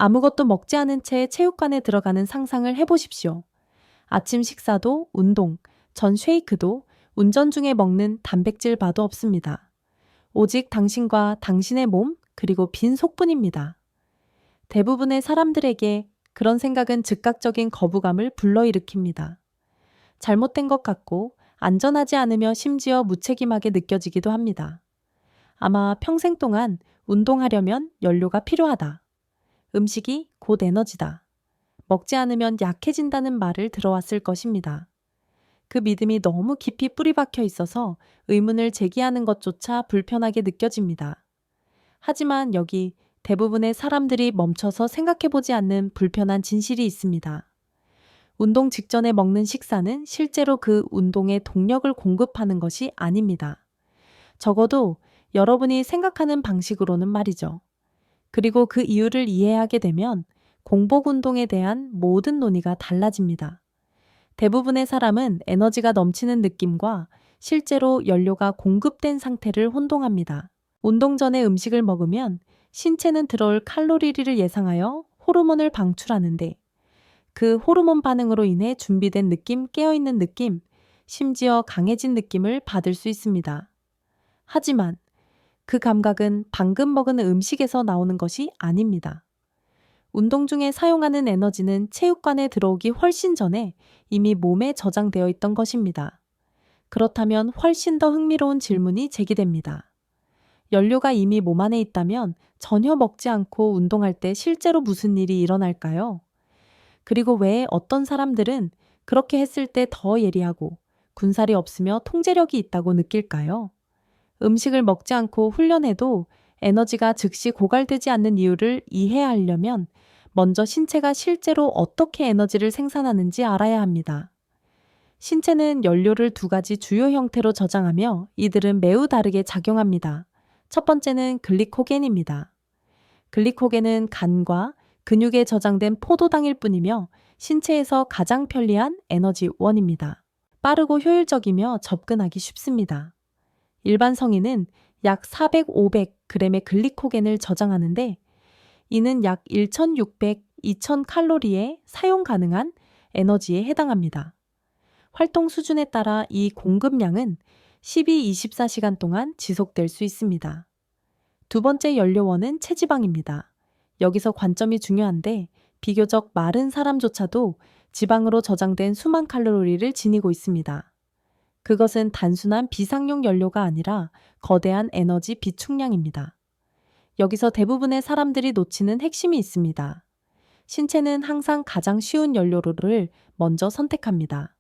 아무것도 먹지 않은 채 체육관에 들어가는 상상을 해보십시오. 아침 식사도 운동, 전 쉐이크도 운전 중에 먹는 단백질 바도 없습니다. 오직 당신과 당신의 몸, 그리고 빈 속뿐입니다. 대부분의 사람들에게 그런 생각은 즉각적인 거부감을 불러일으킵니다. 잘못된 것 같고 안전하지 않으며 심지어 무책임하게 느껴지기도 합니다. 아마 평생 동안 운동하려면 연료가 필요하다. 음식이 곧 에너지다. 먹지 않으면 약해진다는 말을 들어왔을 것입니다. 그 믿음이 너무 깊이 뿌리 박혀 있어서 의문을 제기하는 것조차 불편하게 느껴집니다. 하지만 여기 대부분의 사람들이 멈춰서 생각해보지 않는 불편한 진실이 있습니다. 운동 직전에 먹는 식사는 실제로 그 운동에 동력을 공급하는 것이 아닙니다. 적어도 여러분이 생각하는 방식으로는 말이죠. 그리고 그 이유를 이해하게 되면 공복 운동에 대한 모든 논의가 달라집니다. 대부분의 사람은 에너지가 넘치는 느낌과 실제로 연료가 공급된 상태를 혼동합니다. 운동 전에 음식을 먹으면 신체는 들어올 칼로리를 예상하여 호르몬을 방출하는데 그 호르몬 반응으로 인해 준비된 느낌, 깨어있는 느낌, 심지어 강해진 느낌을 받을 수 있습니다. 하지만 그 감각은 방금 먹은 음식에서 나오는 것이 아닙니다. 운동 중에 사용하는 에너지는 체육관에 들어오기 훨씬 전에 이미 몸에 저장되어 있던 것입니다. 그렇다면 훨씬 더 흥미로운 질문이 제기됩니다. 연료가 이미 몸 안에 있다면 전혀 먹지 않고 운동할 때 실제로 무슨 일이 일어날까요? 그리고 왜 어떤 사람들은 그렇게 했을 때 더 예리하고 군살이 없으며 통제력이 있다고 느낄까요? 음식을 먹지 않고 훈련해도 에너지가 즉시 고갈되지 않는 이유를 이해하려면 먼저 신체가 실제로 어떻게 에너지를 생산하는지 알아야 합니다. 신체는 연료를 두 가지 주요 형태로 저장하며 이들은 매우 다르게 작용합니다. 첫 번째는 글리코겐입니다. 글리코겐은 간과 근육에 저장된 포도당일 뿐이며 신체에서 가장 편리한 에너지원입니다. 빠르고 효율적이며 접근하기 쉽습니다. 일반 성인은 약 400, 500g의 글리코겐을 저장하는데 이는 약 1600, 2000 칼로리의 사용 가능한 에너지에 해당합니다. 활동 수준에 따라 이 공급량은 12, 24시간 동안 지속될 수 있습니다. 두 번째 연료원은 체지방입니다. 여기서 관점이 중요한데 비교적 마른 사람조차도 지방으로 저장된 수만 칼로리를 지니고 있습니다. 그것은 단순한 비상용 연료가 아니라 거대한 에너지 비축량입니다. 여기서 대부분의 사람들이 놓치는 핵심이 있습니다. 신체는 항상 가장 쉬운 연료를 먼저 선택합니다.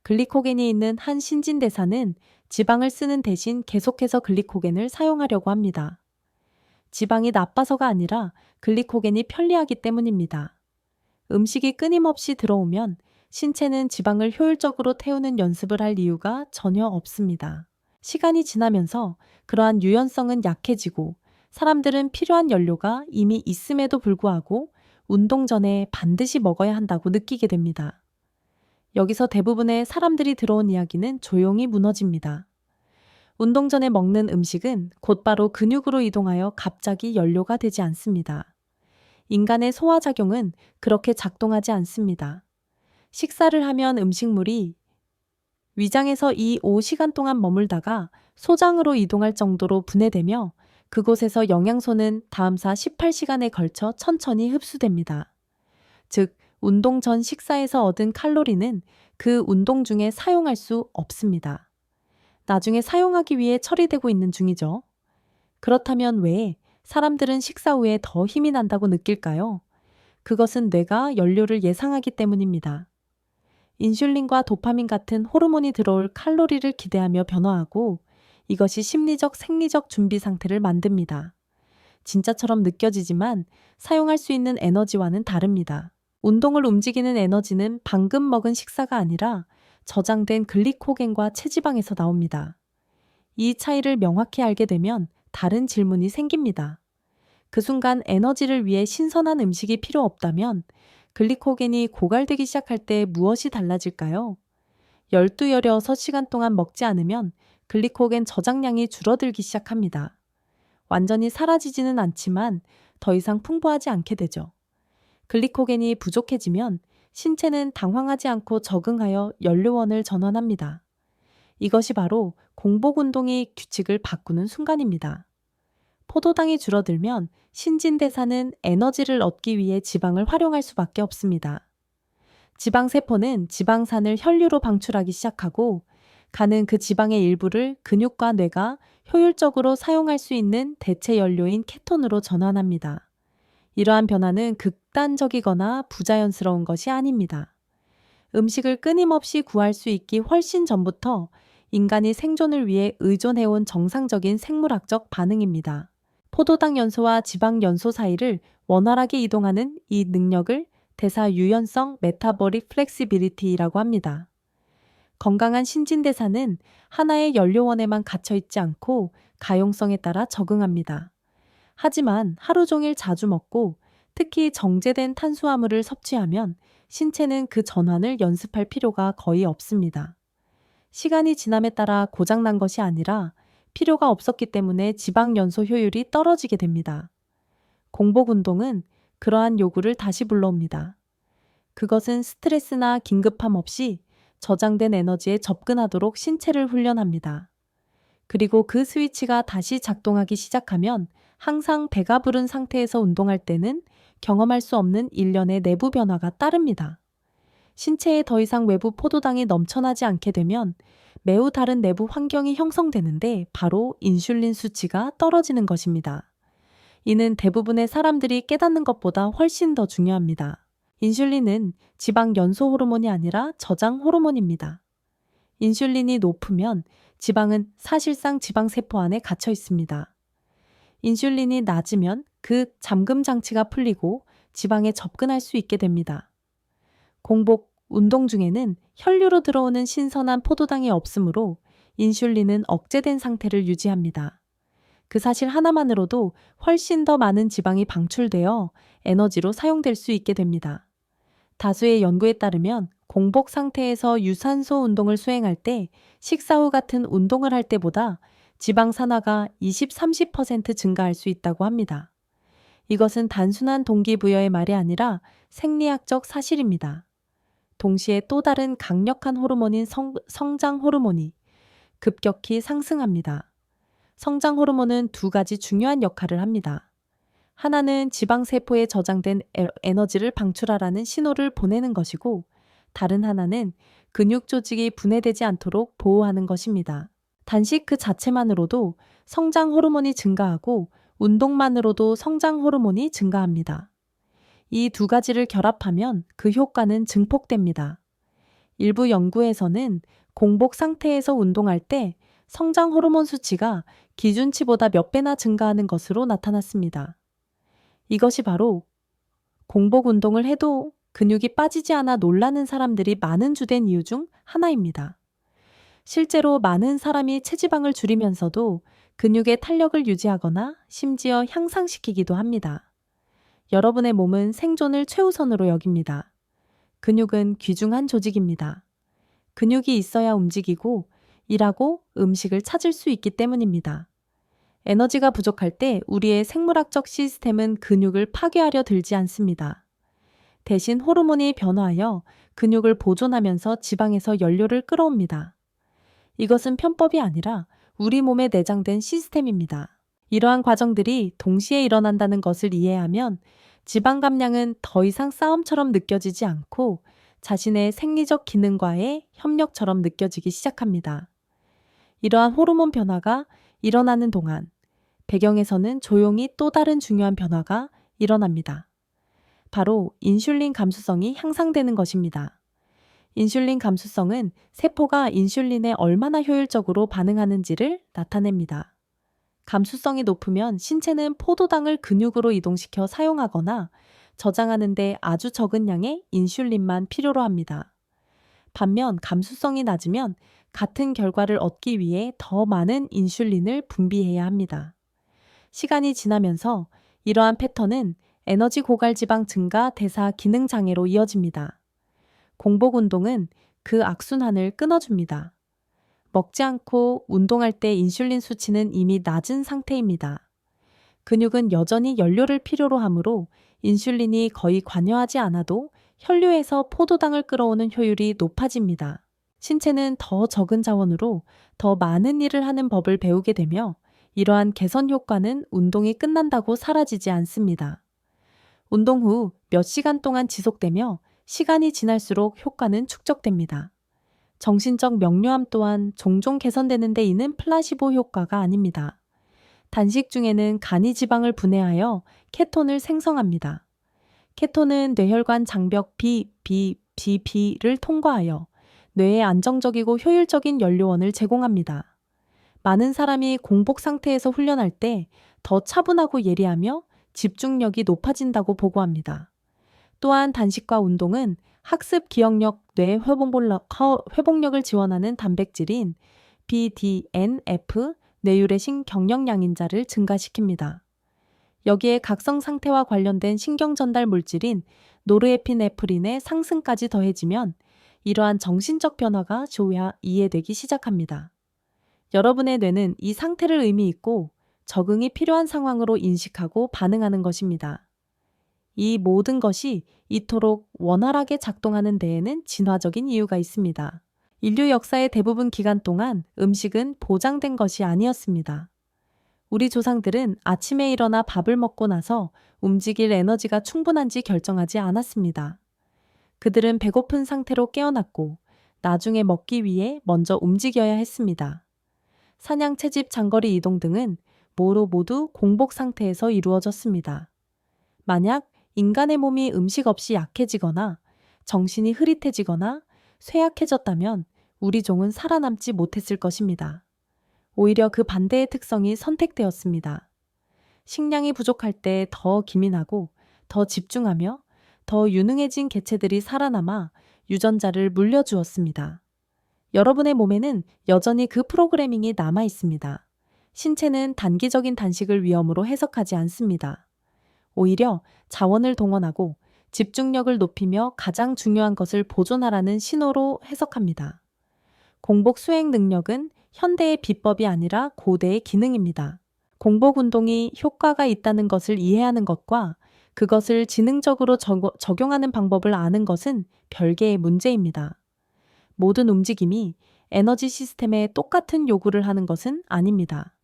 글리코겐이 있는 한 신진대사는 지방을 쓰는 대신 계속해서 글리코겐을 사용하려고 합니다. 지방이 나빠서가 아니라 글리코겐이 편리하기 때문입니다. 음식이 끊임없이 들어오면 신체는 지방을 효율적으로 태우는 연습을 할 이유가 전혀 없습니다. 시간이 지나면서 그러한 유연성은 약해지고 사람들은 필요한 연료가 이미 있음에도 불구하고 운동 전에 반드시 먹어야 한다고 느끼게 됩니다. 여기서 대부분의 사람들이 들어온 이야기는 조용히 무너집니다. 운동 전에 먹는 음식은 곧바로 근육으로 이동하여 갑자기 연료가 되지 않습니다. 인간의 소화작용은 그렇게 작동하지 않습니다. 식사를 하면 음식물이 위장에서 5시간 동안 머물다가 소장으로 이동할 정도로 분해되며 그곳에서 영양소는 다음사 18시간에 걸쳐 천천히 흡수됩니다. 즉, 운동 전 식사에서 얻은 칼로리는 그 운동 중에 사용할 수 없습니다. 나중에 사용하기 위해 처리되고 있는 중이죠. 그렇다면 왜 사람들은 식사 후에 더 힘이 난다고 느낄까요? 그것은 뇌가 연료를 예상하기 때문입니다. 인슐린과 도파민 같은 호르몬이 들어올 칼로리를 기대하며 변화하고 이것이 심리적, 생리적 준비 상태를 만듭니다. 진짜처럼 느껴지지만 사용할 수 있는 에너지와는 다릅니다. 운동을 움직이는 에너지는 방금 먹은 식사가 아니라 저장된 글리코겐과 체지방에서 나옵니다. 이 차이를 명확히 알게 되면 다른 질문이 생깁니다. 그 순간 에너지를 위해 신선한 음식이 필요 없다면 글리코겐이 고갈되기 시작할 때 무엇이 달라질까요? 12, 16시간 동안 먹지 않으면 글리코겐 저장량이 줄어들기 시작합니다. 완전히 사라지지는 않지만 더 이상 풍부하지 않게 되죠. 글리코겐이 부족해지면 신체는 당황하지 않고 적응하여 연료원을 전환합니다. 이것이 바로 공복 운동이 규칙을 바꾸는 순간입니다. 포도당이 줄어들면 신진대사는 에너지를 얻기 위해 지방을 활용할 수밖에 없습니다. 지방세포는 지방산을 혈류로 방출하기 시작하고 간은 그 지방의 일부를 근육과 뇌가 효율적으로 사용할 수 있는 대체 연료인 케톤으로 전환합니다. 이러한 변화는 극단적이거나 부자연스러운 것이 아닙니다. 음식을 끊임없이 구할 수 있기 훨씬 전부터 인간이 생존을 위해 의존해온 정상적인 생물학적 반응입니다. 포도당 연소와 지방 연소 사이를 원활하게 이동하는 이 능력을 대사 유연성 메타보릭 플렉시빌리티라고 합니다. 건강한 신진대사는 하나의 연료원에만 갇혀 있지 않고 가용성에 따라 적응합니다. 하지만 하루 종일 자주 먹고 특히 정제된 탄수화물을 섭취하면 신체는 그 전환을 연습할 필요가 거의 없습니다. 시간이 지남에 따라 고장난 것이 아니라 필요가 없었기 때문에 지방 연소 효율이 떨어지게 됩니다. 공복 운동은 그러한 요구를 다시 불러옵니다. 그것은 스트레스나 긴급함 없이 저장된 에너지에 접근하도록 신체를 훈련합니다. 그리고 그 스위치가 다시 작동하기 시작하면 항상 배가 부른 상태에서 운동할 때는 경험할 수 없는 일련의 내부 변화가 따릅니다. 신체에 더 이상 외부 포도당이 넘쳐나지 않게 되면 매우 다른 내부 환경이 형성되는데 바로 인슐린 수치가 떨어지는 것입니다. 이는 대부분의 사람들이 깨닫는 것보다 훨씬 더 중요합니다. 인슐린은 지방 연소 호르몬이 아니라 저장 호르몬입니다. 인슐린이 높으면 지방은 사실상 지방세포 안에 갇혀 있습니다. 인슐린이 낮으면 그 잠금 장치가 풀리고 지방에 접근할 수 있게 됩니다. 공복, 운동 중에는 혈류로 들어오는 신선한 포도당이 없으므로 인슐린은 억제된 상태를 유지합니다. 그 사실 하나만으로도 훨씬 더 많은 지방이 방출되어 에너지로 사용될 수 있게 됩니다. 다수의 연구에 따르면 공복 상태에서 유산소 운동을 수행할 때 식사 후 같은 운동을 할 때보다 지방 산화가 20-30% 증가할 수 있다고 합니다. 이것은 단순한 동기부여의 말이 아니라 생리학적 사실입니다. 동시에 또 다른 강력한 호르몬인 성장 호르몬이 급격히 상승합니다. 성장 호르몬은 두 가지 중요한 역할을 합니다. 하나는 지방세포에 저장된 에너지를 방출하라는 신호를 보내는 것이고 다른 하나는 근육 조직이 분해되지 않도록 보호하는 것입니다. 단식 그 자체만으로도 성장 호르몬이 증가하고 운동만으로도 성장 호르몬이 증가합니다. 이 두 가지를 결합하면 그 효과는 증폭됩니다. 일부 연구에서는 공복 상태에서 운동할 때 성장 호르몬 수치가 기준치보다 몇 배나 증가하는 것으로 나타났습니다. 이것이 바로 공복 운동을 해도 근육이 빠지지 않아 놀라는 사람들이 많은 주된 이유 중 하나입니다. 실제로 많은 사람이 체지방을 줄이면서도 근육의 탄력을 유지하거나 심지어 향상시키기도 합니다. 여러분의 몸은 생존을 최우선으로 여깁니다. 근육은 귀중한 조직입니다. 근육이 있어야 움직이고 일하고 음식을 찾을 수 있기 때문입니다. 에너지가 부족할 때 우리의 생물학적 시스템은 근육을 파괴하려 들지 않습니다. 대신 호르몬이 변화하여 근육을 보존하면서 지방에서 연료를 끌어옵니다. 이것은 편법이 아니라 우리 몸에 내장된 시스템입니다. 이러한 과정들이 동시에 일어난다는 것을 이해하면 지방 감량은 더 이상 싸움처럼 느껴지지 않고 자신의 생리적 기능과의 협력처럼 느껴지기 시작합니다. 이러한 호르몬 변화가 일어나는 동안 배경에서는 조용히 또 다른 중요한 변화가 일어납니다. 바로 인슐린 감수성이 향상되는 것입니다. 인슐린 감수성은 세포가 인슐린에 얼마나 효율적으로 반응하는지를 나타냅니다. 감수성이 높으면 신체는 포도당을 근육으로 이동시켜 사용하거나 저장하는 데 아주 적은 양의 인슐린만 필요로 합니다. 반면 감수성이 낮으면 같은 결과를 얻기 위해 더 많은 인슐린을 분비해야 합니다. 시간이 지나면서 이러한 패턴은 에너지 고갈지방 증가 대사 기능 장애로 이어집니다. 공복 운동은 그 악순환을 끊어줍니다. 먹지 않고 운동할 때 인슐린 수치는 이미 낮은 상태입니다. 근육은 여전히 연료를 필요로 하므로 인슐린이 거의 관여하지 않아도 혈류에서 포도당을 끌어오는 효율이 높아집니다. 신체는 더 적은 자원으로 더 많은 일을 하는 법을 배우게 되며 이러한 개선 효과는 운동이 끝난다고 사라지지 않습니다. 운동 후 몇 시간 동안 지속되며 시간이 지날수록 효과는 축적됩니다. 정신적 명료함 또한 종종 개선되는 데 이는 플라시보 효과가 아닙니다. 단식 중에는 간이 지방을 분해하여 케톤을 생성합니다. 케톤은 뇌혈관 장벽 BBB를 통과하여 뇌에 안정적이고 효율적인 연료원을 제공합니다. 많은 사람이 공복 상태에서 훈련할 때 더 차분하고 예리하며 집중력이 높아진다고 보고합니다. 또한 단식과 운동은 학습 기억력, 뇌 회복력을 지원하는 단백질인 BDNF, 뇌율의 신경영양인자를 증가시킵니다. 여기에 각성 상태와 관련된 신경 전달 물질인 노르에피네프린의 상승까지 더해지면 이러한 정신적 변화가 조야 이해되기 시작합니다. 여러분의 뇌는 이 상태를 의미 있고 적응이 필요한 상황으로 인식하고 반응하는 것입니다. 이 모든 것이 이토록 원활하게 작동하는 데에는 진화적인 이유가 있습니다. 인류 역사의 대부분 기간 동안 음식은 보장된 것이 아니었습니다. 우리 조상들은 아침에 일어나 밥을 먹고 나서 움직일 에너지가 충분한지 결정하지 않았습니다. 그들은 배고픈 상태로 깨어났고 나중에 먹기 위해 먼저 움직여야 했습니다. 사냥, 채집, 장거리 이동 등은 모두 공복 상태에서 이루어졌습니다. 만약 인간의 몸이 음식 없이 약해지거나 정신이 흐릿해지거나 쇠약해졌다면 우리 종은 살아남지 못했을 것입니다. 오히려 그 반대의 특성이 선택되었습니다. 식량이 부족할 때 더 기민하고 더 집중하며 더 유능해진 개체들이 살아남아 유전자를 물려주었습니다. 여러분의 몸에는 여전히 그 프로그래밍이 남아 있습니다. 신체는 단기적인 단식을 위험으로 해석하지 않습니다. 오히려 자원을 동원하고 집중력을 높이며 가장 중요한 것을 보존하라는 신호로 해석합니다. 공복 수행 능력은 현대의 비법이 아니라 고대의 기능입니다. 공복 운동이 효과가 있다는 것을 이해하는 것과 그것을 지능적으로 적용하는 방법을 아는 것은 별개의 문제입니다. 모든 움직임이 에너지 시스템에 똑같은 요구를 하는 것은 아닙니다.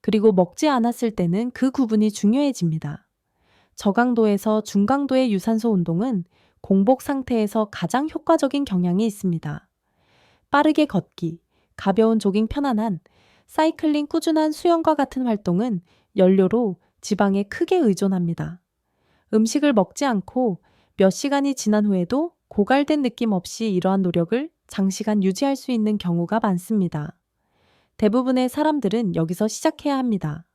그리고 먹지 않았을 때는 그 구분이 중요해집니다. 저강도에서 중강도의 유산소 운동은 공복 상태에서 가장 효과적인 경향이 있습니다. 빠르게 걷기, 가벼운 조깅 편안한, 사이클링 꾸준한 수영과 같은 활동은 연료로 지방에 크게 의존합니다. 음식을 먹지 않고 몇 시간이 지난 후에도 고갈된 느낌 없이 이러한 노력을 장시간 유지할 수 있는 경우가 많습니다. 대부분의 사람들은 여기서 시작해야 합니다.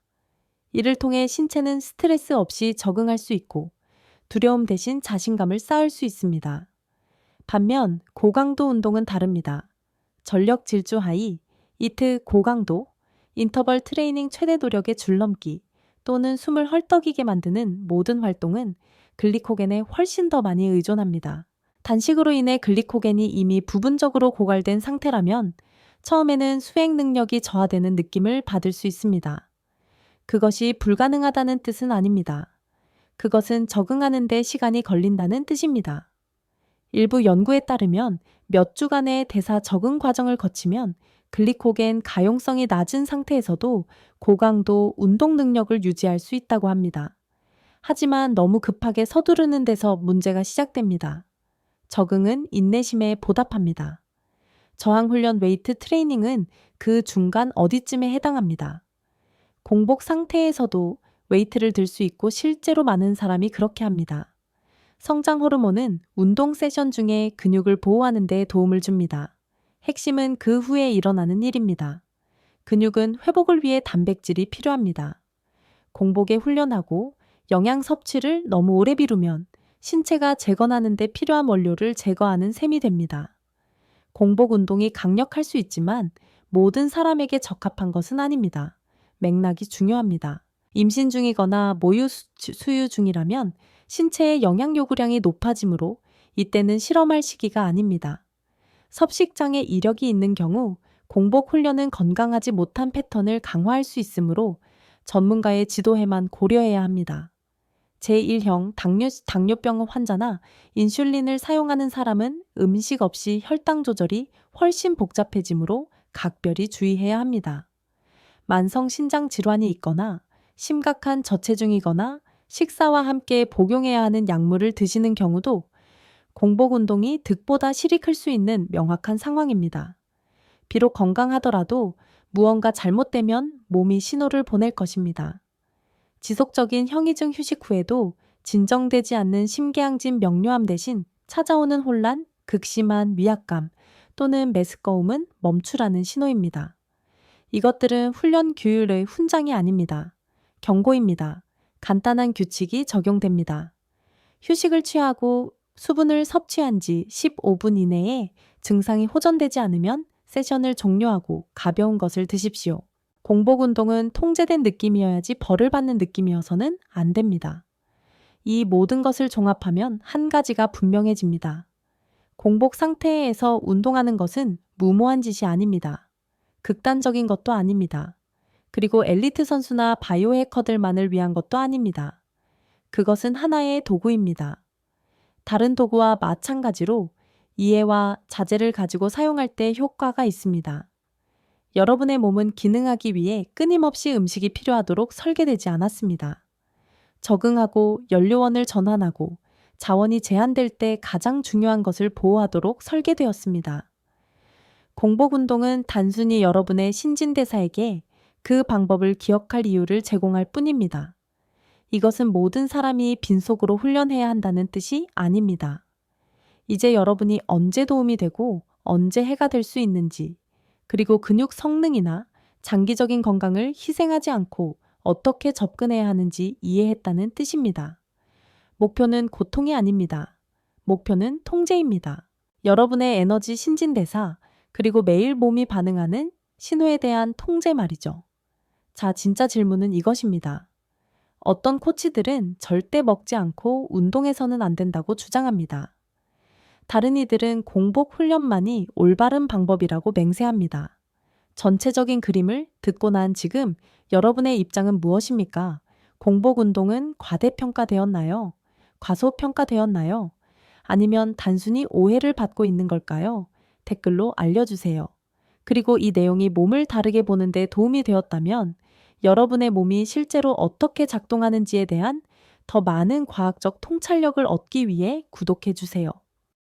이를 통해 신체는 스트레스 없이 적응할 수 있고 두려움 대신 자신감을 쌓을 수 있습니다. 반면 고강도 운동은 다릅니다. 전력 질주 하이, 이트 고강도, 인터벌 트레이닝 최대 노력의 줄넘기 또는 숨을 헐떡이게 만드는 모든 활동은 글리코겐에 훨씬 더 많이 의존합니다. 단식으로 인해 글리코겐이 이미 부분적으로 고갈된 상태라면 처음에는 수행 능력이 저하되는 느낌을 받을 수 있습니다. 그것이 불가능하다는 뜻은 아닙니다. 그것은 적응하는 데 시간이 걸린다는 뜻입니다. 일부 연구에 따르면 몇 주간의 대사 적응 과정을 거치면 글리코겐 가용성이 낮은 상태에서도 고강도 운동 능력을 유지할 수 있다고 합니다. 하지만 너무 급하게 서두르는 데서 문제가 시작됩니다. 적응은 인내심에 보답합니다. 저항훈련 웨이트 트레이닝은 그 중간 어디쯤에 해당합니다. 공복 상태에서도 웨이트를 들 수 있고 실제로 많은 사람이 그렇게 합니다. 성장 호르몬은 운동 세션 중에 근육을 보호하는 데 도움을 줍니다. 핵심은 그 후에 일어나는 일입니다. 근육은 회복을 위해 단백질이 필요합니다. 공복에 훈련하고 영양 섭취를 너무 오래 미루면 신체가 재건하는 데 필요한 원료를 제거하는 셈이 됩니다. 공복 운동이 강력할 수 있지만 모든 사람에게 적합한 것은 아닙니다. 맥락이 중요합니다. 임신 중이거나 모유 수유 중이라면 신체의 영양 요구량이 높아지므로 이때는 실험할 시기가 아닙니다. 섭식장애 이력이 있는 경우 공복 훈련은 건강하지 못한 패턴을 강화할 수 있으므로 전문가의 지도에만 고려해야 합니다. 제1형 당뇨병 환자나 인슐린을 사용하는 사람은 음식 없이 혈당 조절이 훨씬 복잡해지므로 각별히 주의해야 합니다. 만성 신장 질환이 있거나 심각한 저체중이거나 식사와 함께 복용해야 하는 약물을 드시는 경우도 공복 운동이 득보다 실이 클 수 있는 명확한 상황입니다. 비록 건강하더라도 무언가 잘못되면 몸이 신호를 보낼 것입니다. 지속적인 형이증 휴식 후에도 진정되지 않는 심계항진 명료함 대신 찾아오는 혼란, 극심한 위압감 또는 메스꺼움은 멈추라는 신호입니다. 이것들은 훈련 규율의 훈장이 아닙니다. 경고입니다. 간단한 규칙이 적용됩니다. 휴식을 취하고 수분을 섭취한 지 15분 이내에 증상이 호전되지 않으면 세션을 종료하고 가벼운 것을 드십시오. 공복 운동은 통제된 느낌이어야지 벌을 받는 느낌이어서는 안 됩니다. 이 모든 것을 종합하면 한 가지가 분명해집니다. 공복 상태에서 운동하는 것은 무모한 짓이 아닙니다. 극단적인 것도 아닙니다. 그리고 엘리트 선수나 바이오해커들만을 위한 것도 아닙니다. 그것은 하나의 도구입니다. 다른 도구와 마찬가지로 이해와 자제를 가지고 사용할 때 효과가 있습니다. 여러분의 몸은 기능하기 위해 끊임없이 음식이 필요하도록 설계되지 않았습니다. 적응하고 연료원을 전환하고 자원이 제한될 때 가장 중요한 것을 보호하도록 설계되었습니다. 공복 운동은 단순히 여러분의 신진대사에게 그 방법을 기억할 이유를 제공할 뿐입니다. 이것은 모든 사람이 빈속으로 훈련해야 한다는 뜻이 아닙니다. 이제 여러분이 언제 도움이 되고 언제 해가 될 수 있는지, 그리고 근육 성능이나 장기적인 건강을 희생하지 않고 어떻게 접근해야 하는지 이해했다는 뜻입니다. 목표는 고통이 아닙니다. 목표는 통제입니다. 여러분의 에너지 신진대사, 그리고 매일 몸이 반응하는 신호에 대한 통제 말이죠. 자, 진짜 질문은 이것입니다. 어떤 코치들은 절대 먹지 않고 운동해서는 안 된다고 주장합니다. 다른 이들은 공복 훈련만이 올바른 방법이라고 맹세합니다. 전체적인 그림을 듣고 난 지금 여러분의 입장은 무엇입니까? 공복 운동은 과대평가되었나요? 과소평가되었나요? 아니면 단순히 오해를 받고 있는 걸까요? 댓글로 알려주세요. 그리고 이 내용이 몸을 다르게 보는데 도움이 되었다면 여러분의 몸이 실제로 어떻게 작동하는지에 대한 더 많은 과학적 통찰력을 얻기 위해 구독해 주세요.